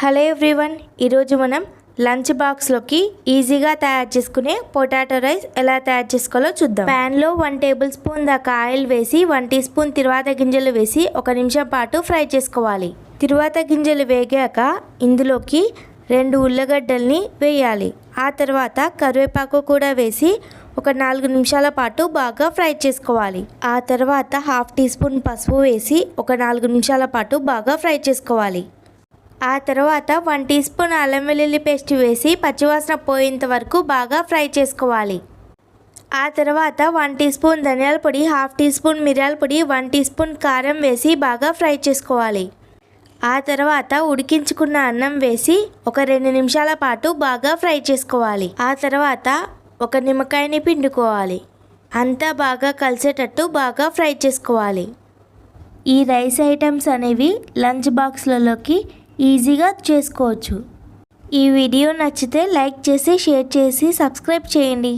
Hello everyone, ఈరోజు మనం lunch బాక్స్లోకి ఈజీగా తయారు చేసుకునే పొటాటో రైస్ ఎలా తయారు చేసుకోవాలో చూద్దాం. ప్యాన్లో 1 టేబుల్ స్పూన్ దాకా ఆయిల్ వేసి 1 టీ స్పూన్ తిరువాత గింజలు వేసి 1 నిమిషం పాటు ఫ్రై చేసుకోవాలి. తిరువాత గింజలు వేగాక ఇందులోకి 2 ఉల్లగడ్డల్ని వేయాలి. ఆ తర్వాత కరివేపాకు కూడా వేసి 4 నిమిషాల పాటు బాగా ఫ్రై చేసుకోవాలి. ఆ తర్వాత 1/2 టీ స్పూన్ పసుపు వేసి 4 నిమిషాల పాటు బాగా ఫ్రై చేసుకోవాలి. ఆ తర్వాత 1 టీ స్పూన్ అల్లం వెల్లుల్లి పేస్ట్ వేసి పచ్చివాసన పోయేంత వరకు బాగా ఫ్రై చేసుకోవాలి. ఆ తర్వాత 1 టీ స్పూన్ ధనియాల పొడి, 1/2 టీ స్పూన్ మిరియాల పొడి, 1 టీ స్పూన్ కారం వేసి బాగా ఫ్రై చేసుకోవాలి. ఆ తర్వాత ఉడికించుకున్న అన్నం వేసి 2 నిమిషాల పాటు బాగా ఫ్రై చేసుకోవాలి. ఆ తర్వాత 1 నిమ్మకాయని పిండుకోవాలి. అంతా బాగా కలిసేటట్టు బాగా ఫ్రై చేసుకోవాలి. ఈ రైస్ ఐటమ్స్ అనేవి లంచ్ బాక్స్లలోకి ఈజీగా చేసుకోవచ్చు. ఈ వీడియో నచ్చితే లైక్ చేసి, షేర్ చేసి, సబ్స్క్రైబ్ చేయండి.